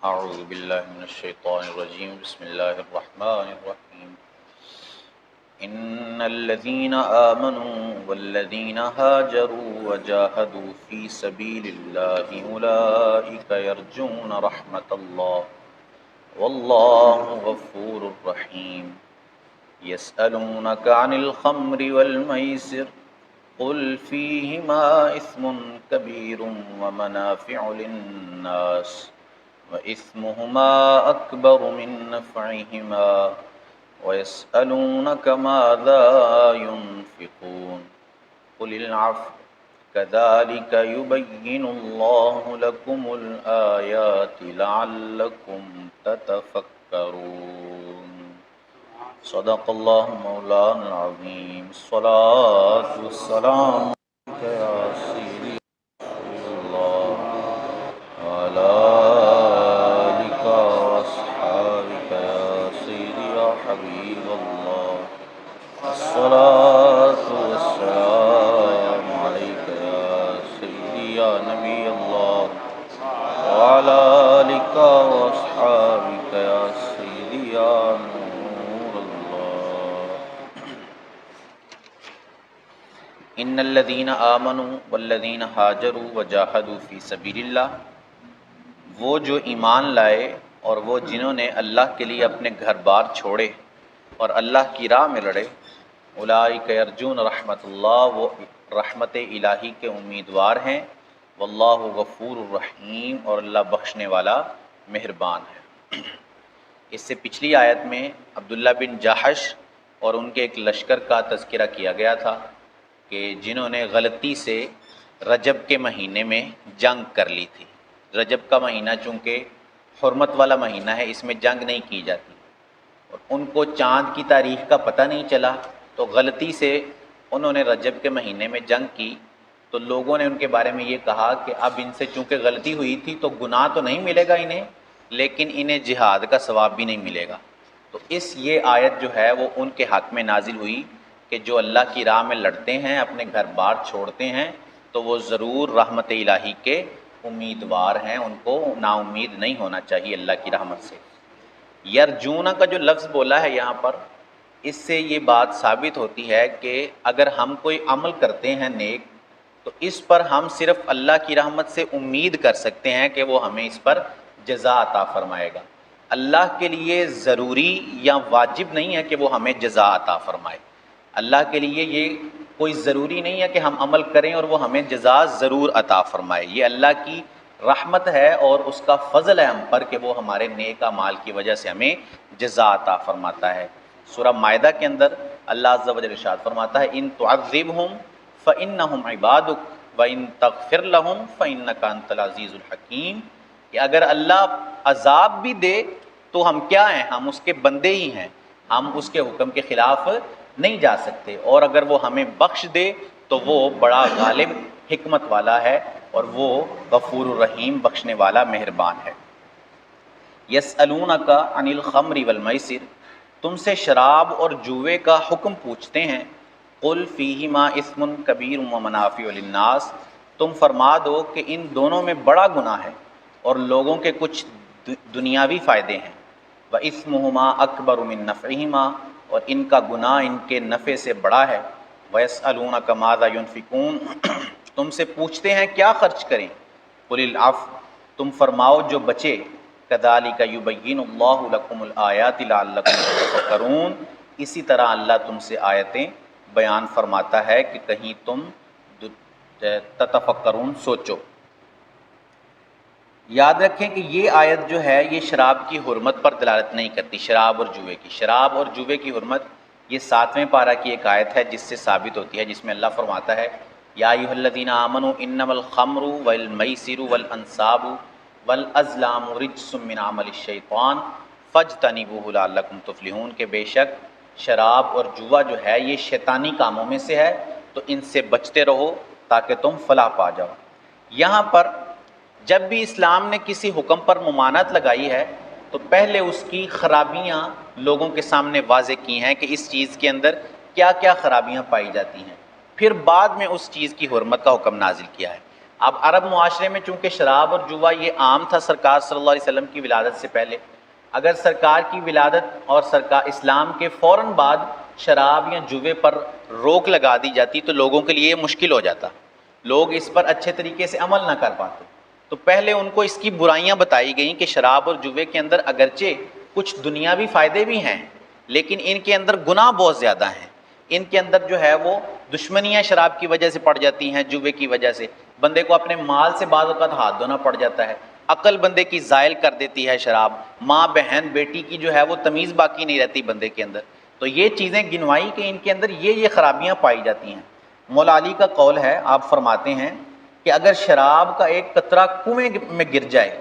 اعوذ باللہ من الشیطان الرجیم بسم اللہ الرحمن الرحیم ان الذین آمنوا والذین هاجروا وجاہدوا فی سبیل اللہ اولئک یرجون رحمت اللہ واللہ غفور رحیم یسألونک عن الخمر والمیسر قل فیہما اثم کبیر ومنافع للناس وإثمهما أكبر من نفعهما ويسألونك ماذا ينفقون قل العفو كذلك يبين الله لكم الآيات لعلكم تتفكرون صدق الله مولانا العظيم الصلاة والسلام عليك يا سيدي الله وعلى حبیب اللہ الصلاۃ والسلام علیک یا سیدی یا نبی اللہ وعلی آلک واصحابک یا سیدی یا نور اللہ ان الذین آمنوا والذین ہاجروا وجاہدوا فی سبیل اللہ، وہ جو ایمان لائے اور وہ جنہوں نے اللہ کے لیے اپنے گھر بار چھوڑے اور اللہ کی راہ میں لڑے، اولئک یرجون رحمت اللہ، وہ رحمت الہی کے امیدوار ہیں، واللہ غفور الرحیم، اور اللہ بخشنے والا مہربان ہے۔ اس سے پچھلی آیت میں عبداللہ بن جاحش اور ان کے ایک لشکر کا تذکرہ کیا گیا تھا کہ جنہوں نے غلطی سے رجب کے مہینے میں جنگ کر لی تھی۔ رجب کا مہینہ چونکہ حرمت والا مہینہ ہے، اس میں جنگ نہیں کی جاتی، اور ان کو چاند کی تاریخ کا پتہ نہیں چلا تو غلطی سے انہوں نے رجب کے مہینے میں جنگ کی، تو لوگوں نے ان کے بارے میں یہ کہا کہ اب ان سے چونکہ غلطی ہوئی تھی تو گناہ تو نہیں ملے گا انہیں، لیکن انہیں جہاد کا ثواب بھی نہیں ملے گا۔ تو یہ آیت جو ہے وہ ان کے حق میں نازل ہوئی کہ جو اللہ کی راہ میں لڑتے ہیں، اپنے گھر بار چھوڑتے ہیں، تو وہ ضرور رحمت الہی کے امیدوار ہیں، ان کو نا امید نہیں ہونا چاہیے اللہ کی رحمت سے۔ یرجون کا جو لفظ بولا ہے یہاں پر، اس سے یہ بات ثابت ہوتی ہے کہ اگر ہم کوئی عمل کرتے ہیں نیک، تو اس پر ہم صرف اللہ کی رحمت سے امید کر سکتے ہیں کہ وہ ہمیں اس پر جزا عطا فرمائے گا۔ اللہ کے لیے ضروری یا واجب نہیں ہے کہ وہ ہمیں جزا عطا فرمائے۔ اللہ کے لیے یہ کوئی ضروری نہیں ہے کہ ہم عمل کریں اور وہ ہمیں جزا ضرور عطا فرمائے۔ یہ اللہ کی رحمت ہے اور اس کا فضل ہے ہم پر کہ وہ ہمارے نیک اعمال کی وجہ سے ہمیں جزا عطا فرماتا ہے۔ سورہ مائدہ کے اندر اللہ عز و جل ارشاد فرماتا ہے ان تعذبہم فإنہم عبادک وإن تغفر لہم فإنک انت العزیز الحکیم، کہ اگر اللہ عذاب بھی دے تو ہم کیا ہیں؟ ہم اس کے بندے ہی ہیں، ہم اس کے حکم کے خلاف نہیں جا سکتے، اور اگر وہ ہمیں بخش دے تو وہ بڑا غالب حکمت والا ہے اور وہ غفور الرحیم بخشنے والا مہربان ہے۔ یسألونک عن الخمر والمیسر، تم سے شراب اور جوے کا حکم پوچھتے ہیں، قل فیہما اثم کبیر ومنافع للناس، تم فرما دو کہ ان دونوں میں بڑا گناہ ہے اور لوگوں کے کچھ دنیاوی فائدے ہیں، وَإِثْمُهُمَا أَكْبَرُ مِن نَّفْعِهِمَا، اور ان کا گناہ ان کے نفع سے بڑا ہے، وَيَسْأَلُونَكَ مَاذَا يُنْفِقُونَ، تم سے پوچھتے ہیں کیا خرچ کریں، قُلِ الْعَفْوَ، تم فرماؤ جو بچے، كَذَلِكَ يُبَيِّنُ اللَّهُ لَكُمُ الْآيَاتِ لَعَلَّكُمْ تَتَفَكَّرُونَ، اسی طرح اللہ تم سے آیتیں بیان فرماتا ہے کہ کہیں تم تتفکرون سوچو۔ یاد رکھیں کہ یہ آیت جو ہے یہ شراب کی حرمت پر دلالت نہیں کرتی، شراب اور جوے کی۔ شراب اور جوے کی حرمت یہ 7ویں پارہ کی ایک آیت ہے جس سے ثابت ہوتی ہے، جس میں اللہ فرماتا ہے یا ایھا الذین آمنوا انما الخمر والمیسر والانصاب والازلام رجس من عمل الشیطان فاجتنبوہ لعلکم تفلحون، کہ بے شک شراب اور جوا جو ہے یہ شیطانی کاموں میں سے ہے، تو ان سے بچتے رہو تاکہ تم فلاح پا جاؤ۔ یہاں پر جب بھی اسلام نے کسی حکم پر ممانعت لگائی ہے تو پہلے اس کی خرابیاں لوگوں کے سامنے واضح کی ہیں کہ اس چیز کے اندر کیا کیا خرابیاں پائی جاتی ہیں، پھر بعد میں اس چیز کی حرمت کا حکم نازل کیا ہے۔ اب عرب معاشرے میں چونکہ شراب اور جوا یہ عام تھا سرکار صلی اللہ علیہ وسلم کی ولادت سے پہلے، اگر سرکار کی ولادت اور سرکار اسلام کے فوراً بعد شراب یا جوے پر روک لگا دی جاتی تو لوگوں کے لیے یہ مشکل ہو جاتا، لوگ اس پر اچھے طریقے سے عمل نہ کر پاتے۔ تو پہلے ان کو اس کی برائیاں بتائی گئیں کہ شراب اور جوے کے اندر اگرچہ کچھ دنیاوی فائدے بھی ہیں لیکن ان کے اندر گناہ بہت زیادہ ہیں، ان کے اندر جو ہے وہ دشمنیاں شراب کی وجہ سے پڑ جاتی ہیں، جوے کی وجہ سے بندے کو اپنے مال سے بعض اوقات ہاتھ دھونا پڑ جاتا ہے، عقل بندے کی زائل کر دیتی ہے شراب، ماں بہن بیٹی کی جو ہے وہ تمیز باقی نہیں رہتی بندے کے اندر۔ تو یہ چیزیں گنوائی کہ ان کے اندر یہ خرابیاں پائی جاتی ہیں۔ مولا علی کا قول ہے، آپ فرماتے ہیں کہ اگر شراب کا ایک قطرہ کنویں میں گر جائے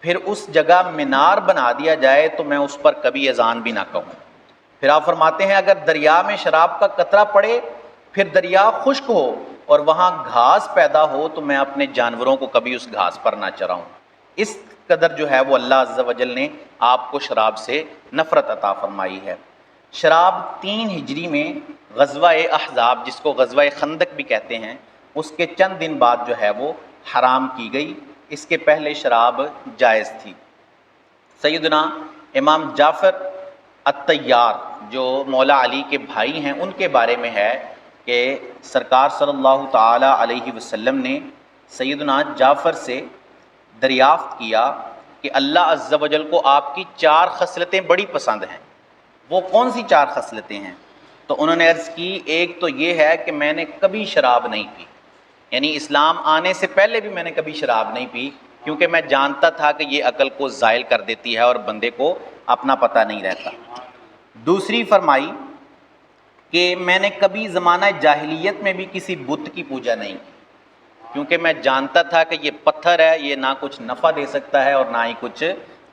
پھر اس جگہ مینار بنا دیا جائے تو میں اس پر کبھی اذان بھی نہ کہوں۔ پھر آپ فرماتے ہیں اگر دریا میں شراب کا قطرہ پڑے پھر دریا خشک ہو اور وہاں گھاس پیدا ہو تو میں اپنے جانوروں کو کبھی اس گھاس پر نہ چراؤں۔ اس قدر جو ہے وہ اللہ عز و جل نے آپ کو شراب سے نفرت عطا فرمائی ہے۔ شراب 3 ہجری میں غزوہ احزاب، جس کو غزوہ خندق بھی کہتے ہیں، اس کے چند دن بعد جو ہے وہ حرام کی گئی، اس کے پہلے شراب جائز تھی۔ سیدنا امام جعفر الطیار جو مولا علی کے بھائی ہیں ان کے بارے میں ہے کہ سرکار صلی اللہ تعالی علیہ وسلم نے سیدنا جعفر سے دریافت کیا کہ اللہ عز و جل کو آپ کی 4 خصلتیں بڑی پسند ہیں، وہ کون سی 4 خصلتیں ہیں؟ تو انہوں نے عرض کی ایک تو یہ ہے کہ میں نے کبھی شراب نہیں پی، یعنی اسلام آنے سے پہلے بھی میں نے کبھی شراب نہیں پی کیونکہ میں جانتا تھا کہ یہ عقل کو زائل کر دیتی ہے اور بندے کو اپنا پتہ نہیں رہتا۔ دوسری فرمائی کہ میں نے کبھی زمانہ جاہلیت میں بھی کسی بت کی پوجا نہیں کی کیونکہ میں جانتا تھا کہ یہ پتھر ہے، یہ نہ کچھ نفع دے سکتا ہے اور نہ ہی کچھ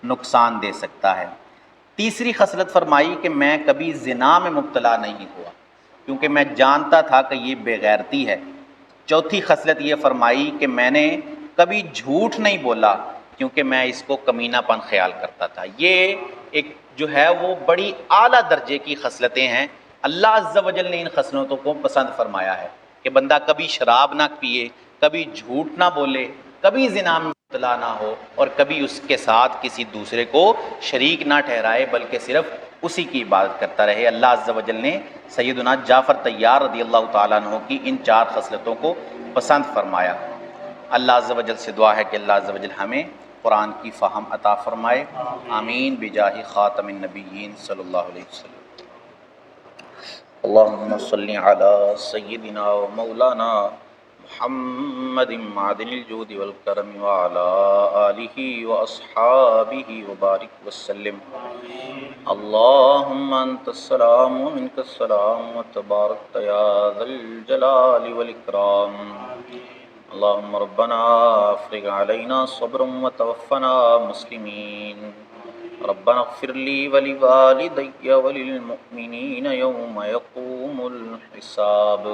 نقصان دے سکتا ہے۔ تیسری خصلت فرمائی کہ میں کبھی زنا میں مبتلا نہیں ہوا کیونکہ میں جانتا تھا کہ یہ بے غیرتی ہے۔ چوتھی خصلت یہ فرمائی کہ میں نے کبھی جھوٹ نہیں بولا کیونکہ میں اس کو کمینہ پن خیال کرتا تھا۔ یہ ایک جو ہے وہ بڑی اعلیٰ درجے کی خصلتیں ہیں، اللہ عز و جل نے ان خصلتوں کو پسند فرمایا ہے کہ بندہ کبھی شراب نہ پیے، کبھی جھوٹ نہ بولے، کبھی زنا میں مبتلا نہ ہو اور کبھی اس کے ساتھ کسی دوسرے کو شریک نہ ٹھہرائے بلکہ صرف اسی کی عبادت کرتا رہے۔ اللہ عز و جل نے سیدنا جعفر طیار رضی اللہ تعالیٰ عنہ کی ان 4 خصلتوں کو پسند فرمایا۔ اللہ عز و جل سے دعا ہے کہ اللہ عز و جل ہمیں قرآن کی فہم عطا فرمائے، آمین بجاہ خاتم النبیین صلی اللہ علیہ وسلم۔ اللہم صلی علی سیدنا و مولانا محمد معدن الجود والکرم وعلی آلہ واصحابہ وبارک وسلم۔ اللہم انت السلام ومنک السلام وتبارکت یا ذا الجلال والاکرام۔ اللہم ربنا افرغ علینا صبرا وتوفنا مسلمین۔ ربنا اغفر لی ولوالدی وللمؤمنین یوم یقوم الحساب۔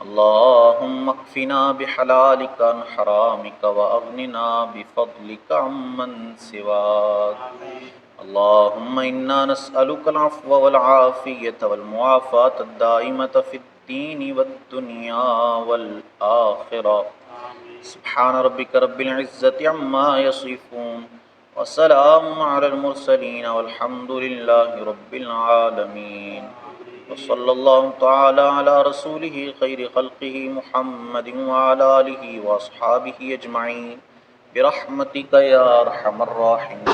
اللہم اکفنا بحلالک عن حرامک واغننا بفضلک عمن سواک۔ اللہم انا نسألک العفو والعافیۃ والمعافاۃ الدائمۃ فی الدین والدنیا والآخرہ۔ سبحان ربک رب العزة عما یصفون وسلام علی المرسلین والحمد للہ رب العالمین۔ وصلی اللہ تعالی علی رسولہ خیر خلقہ محمد وعلی آلہ واصحابہ اجمعین برحمتک یا ارحم الراحمین۔